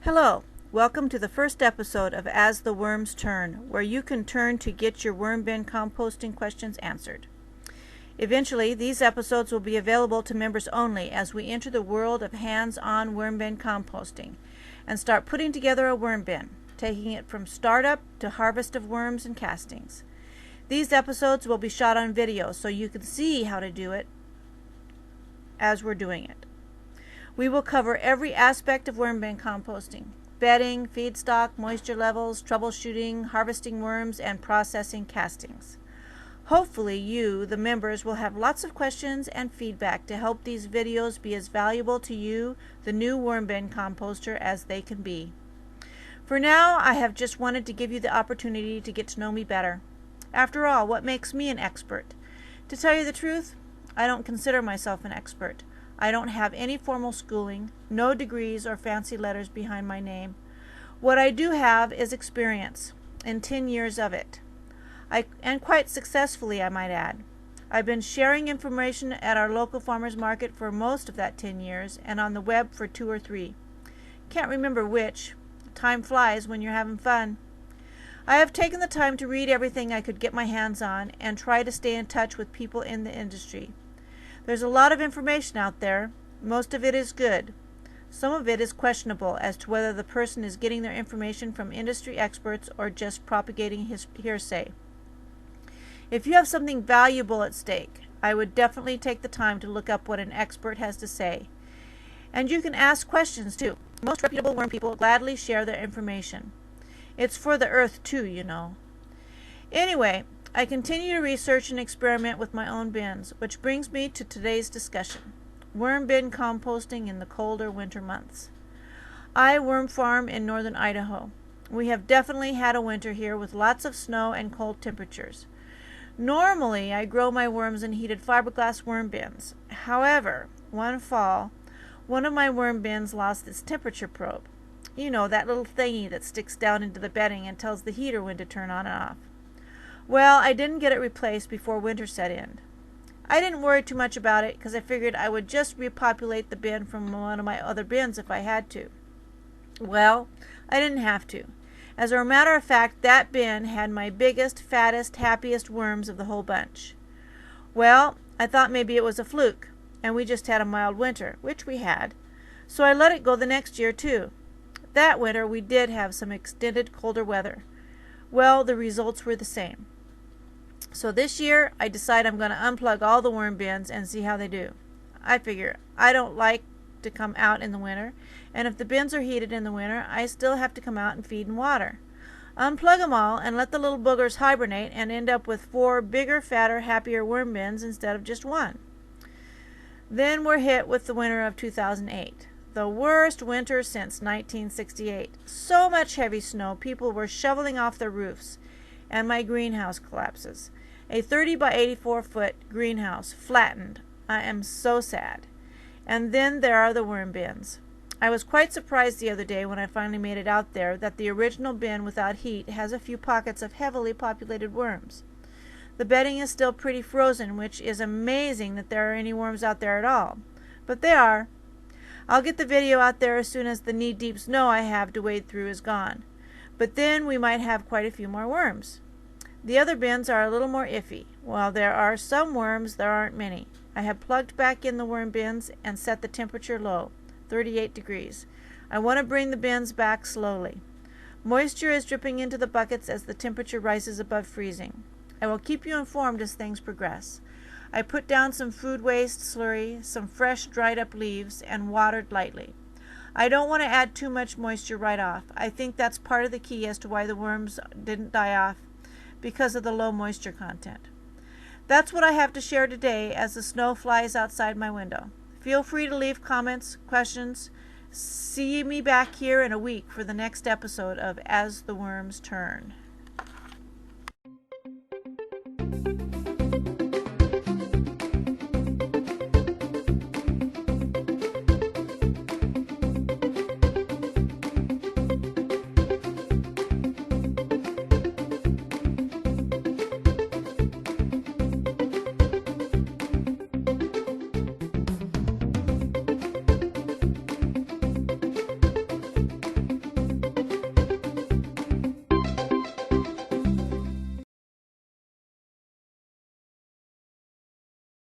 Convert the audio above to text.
Hello, welcome to the first episode of As the Worms Turn, where you can turn to get your worm bin composting questions answered. Eventually, these episodes will be available to members only as we enter the world of hands-on worm bin composting and start putting together a worm bin, taking it from startup to harvest of worms and castings. These episodes will be shot on video so you can see how to do it as we're doing it. We will cover every aspect of worm bin composting: bedding, feedstock, moisture levels, troubleshooting, harvesting worms, and processing castings. Hopefully you, the members, will have lots of questions and feedback to help these videos be as valuable to you, the new worm bin composter, as they can be. For now, I have just wanted to give you the opportunity to get to know me better. After all, what makes me an expert? To tell you the truth, I don't consider myself an expert. I don't have any formal schooling, no degrees or fancy letters behind my name. What I do have is experience, and 10 years of it. And quite successfully, I might add. I've been sharing information at our local farmers market for most of that 10 years, and on the web for 2 or 3. Can't remember which. Time flies when you're having fun. I have taken the time to read everything I could get my hands on and try to stay in touch with people in the industry. There's a lot of information out there. Most of it is good. Some of it is questionable as to whether the person is getting their information from industry experts or just propagating his hearsay. If you have something valuable at stake, I would definitely take the time to look up what an expert has to say. And you can ask questions too. Most reputable worm people gladly share their information. It's for the earth too, you know. Anyway, I continue to research and experiment with my own bins, which brings me to today's discussion: worm bin composting in the colder winter months. I worm farm in northern Idaho. We have definitely had a winter here with lots of snow and cold temperatures. Normally, I grow my worms in heated fiberglass worm bins. However, one fall, one of my worm bins lost its temperature probe. You know, that little thingy that sticks down into the bedding and tells the heater when to turn on and off. Well, I didn't get it replaced before winter set in. I didn't worry too much about it because I figured I would just repopulate the bin from one of my other bins if I had to. Well, I didn't have to. As a matter of fact, that bin had my biggest, fattest, happiest worms of the whole bunch. Well, I thought maybe it was a fluke, and we just had a mild winter, which we had. So I let it go the next year too. That winter we did have some extended colder weather. Well, the results were the same. So this year, I decide I'm going to unplug all the worm bins and see how they do. I figure I don't like to come out in the winter, and if the bins are heated in the winter, I still have to come out and feed and water. Unplug them all and let the little boogers hibernate and end up with 4 bigger, fatter, happier worm bins instead of just 1. Then we're hit with the winter of 2008. The worst winter since 1968. So much heavy snow, people were shoveling off their roofs, and my greenhouse collapses. A 30 by 84 foot greenhouse, flattened. I am so sad. And then there are the worm bins. I was quite surprised the other day when I finally made it out there that the original bin without heat has a few pockets of heavily populated worms. The bedding is still pretty frozen, which is amazing that there are any worms out there at all. But they are. I'll get the video out there as soon as the knee-deep snow I have to wade through is gone. But then we might have quite a few more worms. The other bins are a little more iffy. While there are some worms, there aren't many. I have plugged back in the worm bins and set the temperature low, 38 degrees. I want to bring the bins back slowly. Moisture is dripping into the buckets as the temperature rises above freezing. I will keep you informed as things progress. I put down some food waste slurry, some fresh dried up leaves, and watered lightly. I don't want to add too much moisture right off. I think that's part of the key as to why the worms didn't die off, because of the low moisture content. That's what I have to share today as the snow flies outside my window. Feel free to leave comments, questions, See me back here in a week for the next episode of As the Worms Turn.